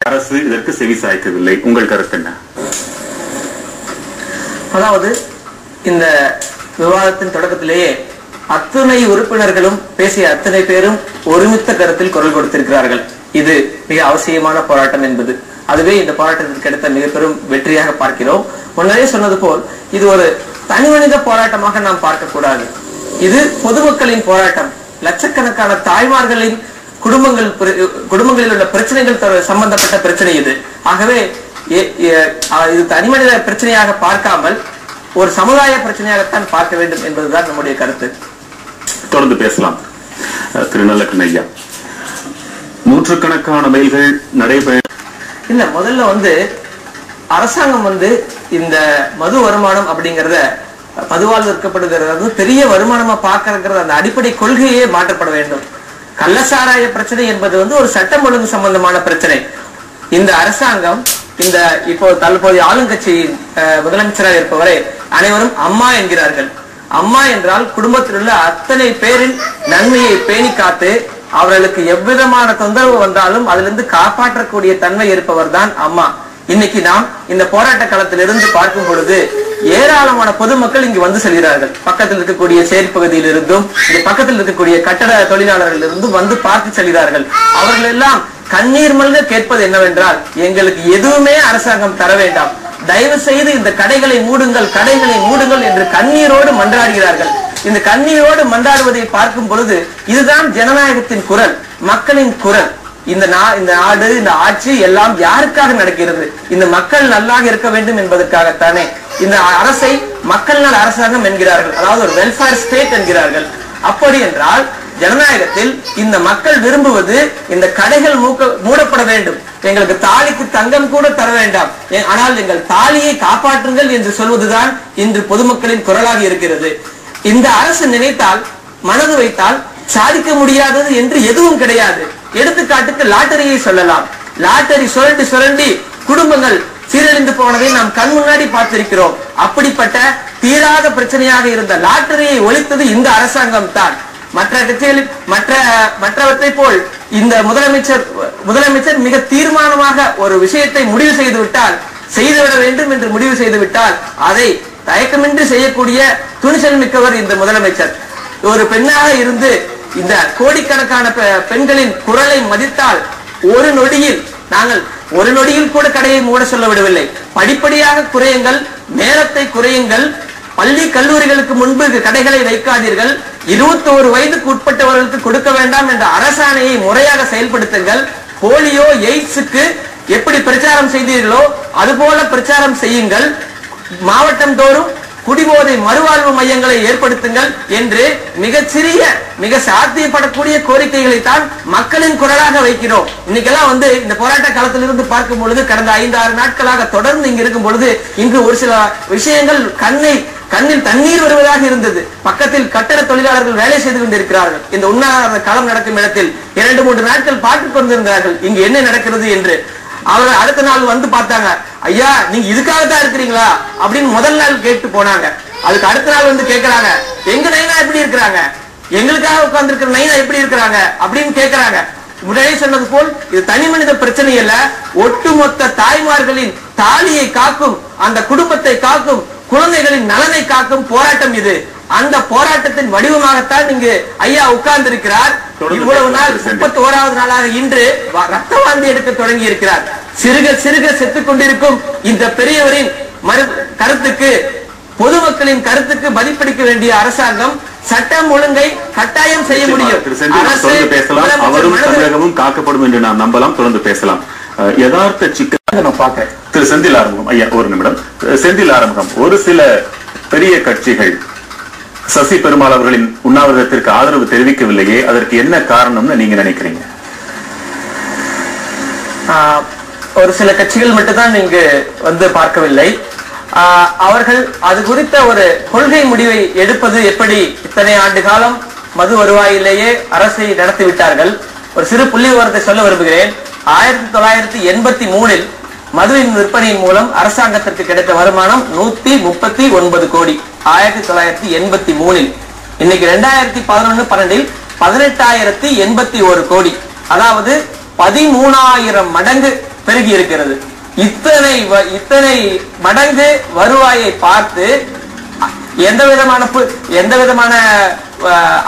அரசு இதற்கு செவி சாய்க்கவில்லை. உங்கள் கருத்து என்ன? அதாவது இந்த விவாதத்தின் தொடக்கத்திலேயே அத்தனை உறுப்பினர்களும் பேசிய அத்தனை பேரும் ஒருமித்த கருத்தில் குரல் கொடுத்திருக்கிறார்கள். இது மிக அவசியமான போராட்டம் என்பது. அதுவே இந்த போராட்டத்திற்கு கிடைத்த மிக பெரும் வெற்றியாக பார்க்கிறோம். முன்னரே சொன்னது போல் இது ஒரு தனிமனித போராட்டமாக நாம் பார்க்க கூடாது. இது பொதுமக்களின் போராட்டம். லட்சக்கணக்கான தாய்மார்களின் குடும்பங்களில் உள்ள பிரச்சனைகள் சம்பந்தப்பட்ட பிரச்சனை இது. ஆகவே இது தனிமனித பிரச்சனையாக பார்க்காமல் ஒரு சமுதாய பிரச்சனையாகத்தான் பார்க்க வேண்டும் என்பதுதான் நம்முடைய கருத்து. தொடர்ந்து பேசலாம். திரு நல்லக்கண்ணையா, நூற்றுக்கணக்கான மைல்கள் நடைபெற இல்ல, முதல்ல அரசாங்கம் இந்த மது வருமானம் அப்படிங்கறத மதுவால் விற்கப்படுகிறது பெரிய வருமானமா பார்க்கறது அந்த அடிப்படை கொள்கையே மாற்றப்பட வேண்டும். கள்ளசாராய பிரச்சனை என்பது ஒரு சட்டம் ஒழுங்கு சம்பந்தமான பிரச்சனை. இந்த அரசாங்கம் இந்த இப்போ தற்போதைய ஆளுங்கட்சியின் முதலமைச்சராக இருப்பவரை அனைவரும் அம்மா என்கிறார்கள். அம்மா என்றால் குடும்பத்தில் உள்ள அத்தனை பேரின் நன்மையை பேணி காத்து அவர்களுக்கு எவ்விதமான தொந்தரவு வந்தாலும் அதிலிருந்து காப்பாற்றக்கூடிய தன்மை இருப்பவர் தான் அம்மா. இன்னைக்கு நாம் இந்த போராட்ட களத்திலிருந்து பார்க்கும் பொழுது ஏராளமான பொதுமக்கள் இங்கு வந்து செல்கிறார்கள். பக்கத்தில் இருக்கக்கூடிய சேரி பகுதியில் இருந்தும் இந்த பக்கத்தில் இருக்கக்கூடிய கட்டட தொழிலாளர்கள் இருந்தும் வந்து பார்த்து செல்கிறார்கள். அவர்கள் எல்லாம் கண்ணீர் மல்க கேட்பது என்னவென்றால், எங்களுக்கு எதுவுமே அரசாங்கம் தர வேண்டாம், தயவு செய்து இந்த கடைகளை மூடுங்கள், கடைகளை மூடுங்கள் என்று கண்ணீரோடு மன்றாடுகிறார்கள். இந்த கண்ணீரோடு மன்றாடுவதை பார்க்கும் பொழுது இதுதான் ஜனநாயகத்தின் குரல், மக்களின் குரல். இந்த நாடு, இந்த ஆட்சி எல்லாம் யாருக்காக நடக்கிறது? இந்த மக்கள் நல்லாக இருக்க வேண்டும் என்பதற்காகத்தானே. இந்த அரசை மக்கள் நல அரசாங்கம் என்கிறார்கள், அதாவது ஒரு வெல்ஃபேர் ஸ்டேட் என்கிறார்கள். அப்படி என்றால் ஜனநாயகத்தில் இந்த மக்கள் விரும்புவது இந்த கடைகள் மூடப்பட வேண்டும், எங்களுக்கு தாலிக்கு தங்கம் கூட தர வேண்டாம், ஆனால் எங்கள் தாலியை காப்பாற்றுங்கள் என்று சொல்வதுதான் இன்று பொதுமக்களின் குரலாக இருக்கிறது. இந்த அரசு நினைத்தால், மனது வைத்தால் சாதிக்க முடியாதது என்று எதுவும் கிடையாது. எடுத்துக்காட்டுக்கு லாட்டரியை சொல்லலாம். லாட்டரி சுரண்டி சுரண்டி குடும்பங்கள் சீரழிந்து போனதை நாம் கண் முன்னாடி பார்த்திருக்கிறோம். அப்படிப்பட்ட தீராத பிரச்சனையாக இருந்த லாட்டரியை ஒழித்தது இந்த அரசாங்கம் தான். மற்ற கட்சிகளில் மற்றவற்றை போல் இந்த முதலமைச்சர் மிக தீர்மானமாக ஒரு விஷயத்தை முடிவு செய்து விட்டால், செய்துவிட வேண்டும் என்று முடிவு செய்து விட்டால் அதை தயக்கமின்றி செய்யக்கூடிய துணிச்சல் மிக்கவர் இந்த முதலமைச்சர். ஒரு பெண்ணாக இருந்து இந்த கோடிக்கணக்கான பெண்களின் குரலை மதித்தால் நாங்கள் ஒரு நொடியில் கூட கடையை மூட சொல்ல விடவில்லை. படிப்படியாக குறையுங்கள், நேரத்தை குறையுங்கள், பள்ளி கல்லூரிகளுக்கு முன்பு கடைகளை வைக்காதீர்கள், 21 வயதுக்கு உட்பட்டவர்களுக்கு கொடுக்க வேண்டாம் என்ற அரசாணையை முறையாக செயல்படுத்துங்கள். போலியோ எய்ட்ஸுக்கு எப்படி பிரச்சாரம் செய்தீர்களோ அதுபோல பிரச்சாரம் செய்யுங்கள். மாவட்டம் தோறும் குடிபோதை மறுவாழ்வு மையங்களை ஏற்படுத்துங்கள் என்று மிக சாத்தியப்படக்கூடிய கோரிக்கைகளை தான் மக்களின் குரலாக வைக்கிறோம். இன்னைக்கெல்லாம் இந்த போராட்ட காலத்திலிருந்து பார்க்கும் பொழுது கடந்த 5-6 நாட்களாக தொடர்ந்து இங்கு இருக்கும் பொழுது இங்கு ஒரு சில விஷயங்கள் கண்ணில் தண்ணீர் வருவதாக இருந்தது. பக்கத்தில் கட்டட தொழிலாளர்கள் வேலை செய்து கொண்டிருக்கிறார்கள். இந்த உண்ணாவிரத களம் நடக்கும் இடத்தில் 2-3 நாட்கள் பார்த்துக் கொண்டிருந்தார்கள் இங்கு என்ன நடக்கிறது என்று. அவங்க அடுத்த நாள் பார்த்தாங்க, ஐயா நீங்க இதுக்காகத்தான் இருக்கிறீங்களா அப்படின்னு முதல் நாள் கேட்டு போனாங்க. அதுக்கு அடுத்த நாள் கேட்கிறாங்க, எங்க நைனா எப்படி இருக்கிறாங்க, எங்களுக்காக உட்கார்ந்து இருக்கிற நைனா எப்படி இருக்கிறாங்க அப்படின்னு கேட்கிறாங்க. முன்னாடி சொன்னது போல் இது தனி மனித பிரச்சனை அல்ல, ஒட்டுமொத்த தாய்மார்களின் தாலியை காக்கும், அந்த குடும்பத்தை காக்கும், குழந்தைகளின் நலனை காக்கும் போராட்டம் இது. அந்த போராட்டத்தின் வடிவமாகத்தான் இங்கு ஐயா உட்கார்ந்து இருக்கிறார். இவ்வளவு நாள் 31வது நாளாக இன்று ரத்த வாந்தி எடுக்க தொடங்கி இருக்கிறார். சிறுக சிறுக செத்துக் கொண்டிருக்கும் இந்த பெரியவரின் கருத்துக்கு, பொதுமக்களின் கருத்துக்கு மதிப்பளிக்க வேண்டிய அரசாங்கம் சட்டம் ஒழுங்கை கட்டாயம் செய்ய முடியும். அவரும் தமிழகமும் காக்கப்படும் என்று நாம் நம்பலாம். தொடர்ந்து பேசலாம். யதார்த்த சிக்கல் நான் பார்க்கிறேன். திரு செந்தில் ஆறுமுகம் ஐயா, ஒரு நிமிடம். செந்தில் ஆறுமுகம், ஒரு சில பெரிய கட்சிகள் சசி பெருமாள் அவர்களின் உண்ணாவிரதத்திற்கு ஆதரவு தெரிவிக்கவில்லையே, அதற்கு என்ன காரணம்னு நீங்க நினைக்கிறீங்க? ஒரு சில கட்சிகள் மட்டும்தான் இங்கு பார்க்கவில்லை. அவர்கள் அது குறித்த ஒரு கொள்கை முடிவை எடுப்பது எப்படி? இத்தனை ஆண்டு காலம் மது வருவாயிலேயே அரசை நடத்திவிட்டார்கள். ஒரு சிறு புள்ளி விவரத்தை சொல்ல விரும்புகிறேன். 1983 மதுவின் விற்பனையின் மூலம் அரசாங்கத்திற்கு கிடைத்த வருமானம் 139 கோடி 1983. இன்னைக்கு 2011-12 18,081 கோடி, அதாவது 13,000 மடங்கு பெருகி இருக்கிறது. இத்தனை மடங்கு வருவாயை பார்த்து எந்த விதமான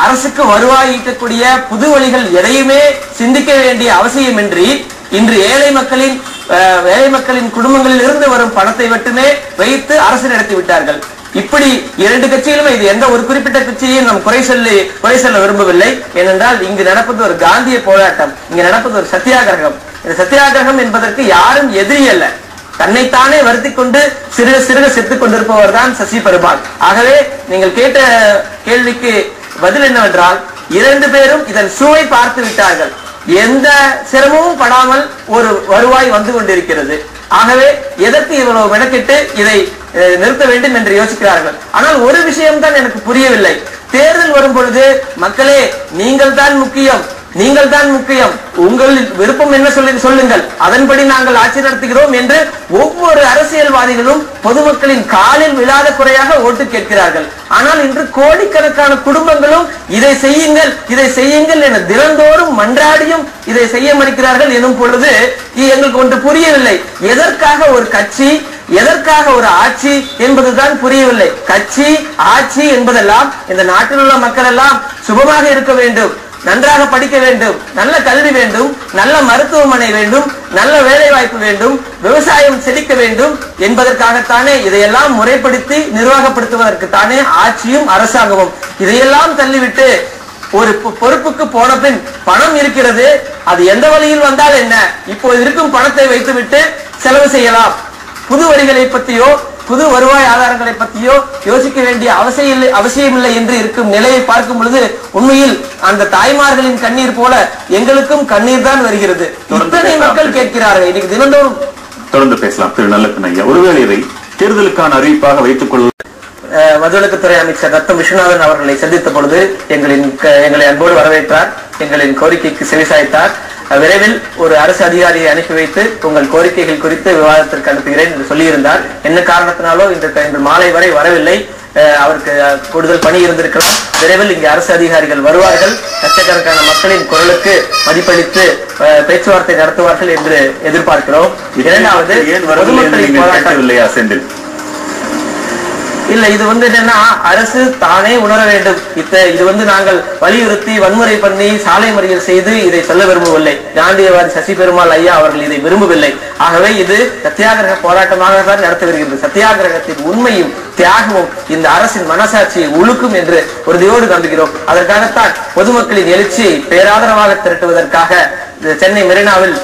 அரசுக்கு வருவாய் ஈட்டக்கூடிய புது வழிகள் எதையுமே சிந்திக்க வேண்டிய அவசியமின்றி இன்று ஏழை மக்களின் குடும்பங்களில் இருந்து வரும் பணத்தை மட்டுமே வைத்து அரசு நடத்தி விட்டார்கள். இப்படி இரண்டு கட்சிகளுமே, இது எந்த ஒரு குறிப்பிட்ட கட்சியையும் நாம் குறை சொல்ல விரும்பவில்லை. ஏனென்றால் இங்கு நடப்பது ஒரு காந்திய போராட்டம், இங்கு நடப்பது ஒரு சத்தியாகிரகம். இந்த சத்தியாகிரகம் என்பதற்கு யாரும் எதிரி அல்ல. தன்னைத்தானே வருத்தி கொண்டு சிறுக சிறுக செத்துக் கொண்டிருப்பவர் தான் சசி பெருமாள். ஆகவே நீங்கள் கேட்ட கேள்விக்கு பதில் என்னவென்றால், இரண்டு பேரும் இதன் சுவை பார்த்து விட்டார்கள். எந்த சிரமமும் படாமல் ஒரு வருவாய் வந்து கொண்டிருக்கிறது. ஆகவே எதற்கு இவ்வளவு மெனக்கிட்டு இதை நிறுத்த வேண்டும் என்று யோசிக்கிறார்கள். ஆனால் ஒரு விஷயம் தான் எனக்கு புரியவில்லை. தேர்தல் வரும் பொழுது மக்களே நீங்கள் தான் முக்கியம், உங்கள் விருப்பம் என்ன சொல்லுங்கள், அதன்படி நாங்கள் ஆட்சி நடத்துகிறோம் என்று ஒவ்வொரு அரசியல்வாதிகளும் பொதுமக்களின் காலில் விழாத குறையாக ஓட்டு கேட்கிறார்கள். ஆனால் இன்று கோடிக்கணக்கான குடும்பங்களும் இதை செய்யுங்கள் என தினந்தோறும் மன்றாடியும் இதை செய்ய மறுக்கிறார்கள் எனும் பொழுது எங்களுக்கு ஒன்று புரியவில்லை. எதற்காக ஒரு கட்சி, எதற்காக ஒரு ஆட்சி என்பதுதான் புரியவில்லை. கட்சி ஆட்சி என்பதெல்லாம் இந்த நாட்டில் உள்ள மக்கள் எல்லாம் சுபமாக இருக்க வேண்டும், நன்றாக படிக்க வேண்டும், நல்ல கல்வி வேண்டும், நல்ல மருத்துவமனை வேண்டும், நல்ல வேலை வாய்ப்பு வேண்டும், விவசாயம் செழிக்க வேண்டும் என்பதற்காகத்தானே இதையெல்லாம் முறைப்படுத்தி நிர்வாகப்படுத்துவதற்குத்தானே ஆட்சியும் அரசாங்கமும். இதையெல்லாம் தள்ளிவிட்டு ஒரு பொறுப்புக்கு போன பின் பணம் இருக்கிறது, அது எந்த வழியில் வந்தால் என்ன, இப்போ இருக்கும் பணத்தை வைத்துவிட்டு செலவு செய்யலாம், புது வரிகளை பற்றியோ புது வருவாய் ஆதாரங்களை பற்றியோ யோசிக்க வேண்டிய அவசியமில்லை என்று இருக்கும் நிலையை பார்க்கும் பொழுது உண்மையில் அந்த தாய்மார்களின் கண்ணீர் போல எங்களுக்கும் கண்ணீர் தான் வருகிறது. இத்தனை மக்கள் கேட்கிறார்கள். இன்னைக்கு தினந்தோறும் தொடர்ந்து பேசலாம். திரு நல்லக்கண்ண ஐயா, ஒருவேளை இதை தேர்தலுக்கான அறிவிப்பாக வைத்துக் கொள்ள மதுவிலக்குத்துறை அமைச்சர் ரத்தம் விஸ்வநாதன் அவர்களை சந்தித்த பொழுது எங்களை அன்போடு வரவேற்றார், எங்களின் கோரிக்கைக்கு செவிசாய்த்தார். விரைவில் ஒரு அரசு அதிகாரியை அனுப்பி வைத்து உங்கள் கோரிக்கைகள் குறித்து விவாதத்திற்கு அனுப்புகிறேன் என்று சொல்லியிருந்தார். என்ன காரணத்தினாலோ இன்று மாலை வரை வரவில்லை. அவருக்கு கூடுதல் பணி இருந்திருக்கலாம். விரைவில் இங்கு அரசு அதிகாரிகள் வருவார்கள், லட்சக்கணக்கான மக்களின் குரலுக்கு மதிப்பளித்து பேச்சுவார்த்தை நடத்துவார்கள் என்று எதிர்பார்க்கிறோம். இரண்டாவது, பொதுமக்களின் போராட்டம் இல்ல, இது என்னன்னா அரசு தானே உணர வேண்டும். இது நாங்கள் வலியுறுத்தி வன்முறை பண்ணி சாலை மறியல் செய்து இதை சொல்ல விரும்பவில்லை. காந்தியவாதி சசி பெருமாள் ஐயா அவர்கள் இதை விரும்பவில்லை. ஆகவே இது சத்தியாகிரக போராட்டமாக தான் நடத்த வருகிறது. சத்தியாகிரகத்தின் உண்மையும் தியாகமும் இந்த அரசின் மனசாட்சியை உழுக்கும் என்று உறுதியோடு நம்புகிறோம். அதற்காகத்தான் பொதுமக்களின் எழுச்சியை பேராதரவாக திரட்டுவதற்காக சென்னை மெரினாவில்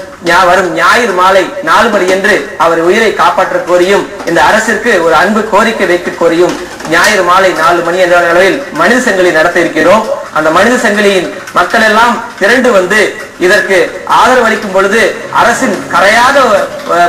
வரும் ஞாயிறு மாலை 4 மணி என்று அவர் உயிரை காப்பாற்ற கோரியும் இந்த அரசிற்கு ஒரு அன்பு கோரிக்கை வைக்க கோரியும் ஞாயிறு மாலை 4 மணி என்ற அளவில் மனித சங்கிலி நடத்த இருக்கிறோம். அந்த மனித சங்கிலியின் மக்கள் எல்லாம் திரண்டு வந்து இதற்கு ஆதரவு அளிக்கும் பொழுது அரசின் கரையாத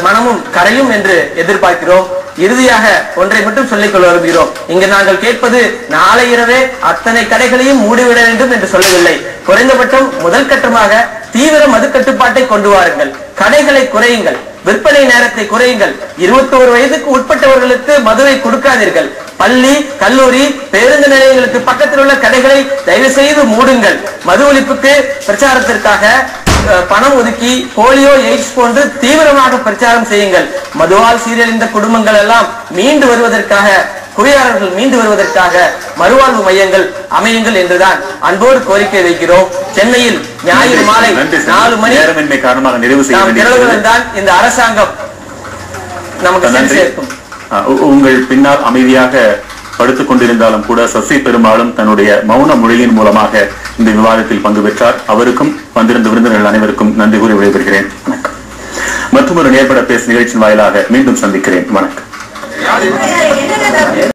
மனமும் கரையும் என்று எதிர்பார்க்கிறோம். இறுதியாக ஒன்றை மட்டும் சொல்லிக் கொள்ள விரும்புகிறோம். இங்கு நாங்கள் கேட்பது நாளை இரவே அத்தனை கடைகளையும் மூடிவிட வேண்டும் என்று சொல்லவில்லை. குறைந்தபட்சம் முதல் கட்டமாக தீவிர மது கட்டுப்பாட்டை கொண்டு வாருங்கள், கடைகளை குறையுங்கள், விற்பனை நேரத்தை குறையுங்கள், 21 வயதுக்கு உட்பட்டவர்களுக்கு மதுவை கொடுக்காதீர்கள், பள்ளி கல்லூரி பேருந்து நிலையங்களுக்கு பக்கத்தில் உள்ள கடைகளை தயவு செய்து மூடுங்கள், மது ஒழிப்புக்கு பிரச்சாரத்திற்காக பணம் ஒதுக்கி போலியோ எய்ட்ஸ் போன்று தீவிரமாக பிரச்சாரம் செய்யுங்கள். மதுவால் சீரழிந்த குடும்பங்கள் எல்லாம் மீண்டு வருவதற்காக, குடியாளர்கள் மீண்டு வருவதற்காக மறுவாழ்வு மையங்கள் அமையுங்கள் என்றுதான் அன்போடு கோரிக்கை வைக்கிறோம். சென்னையில் ஞாயிறு மாலை 4 மணி காரணமாக நிறைவு செய்தால் இந்த அரசாங்கம் நமக்கு சேர்க்கும். உங்கள் பின்னால் அமைதியாக படுத்துக் கொண்டிருந்தாலும் கூட சசி பெருமாளும் தன்னுடைய மௌன மொழியின் மூலமாக இந்த விவாதத்தில் பங்கு பெற்றார். அவருக்கும் வந்திருந்த விருந்தினர்கள் அனைவருக்கும் நன்றி கூறி விடைபெறுகிறேன். வணக்கம். மற்றும் ஒரு நேர்பட பேசு நிகழ்ச்சியின் வாயிலாக மீண்டும் சந்திக்கிறேன். வணக்கம்.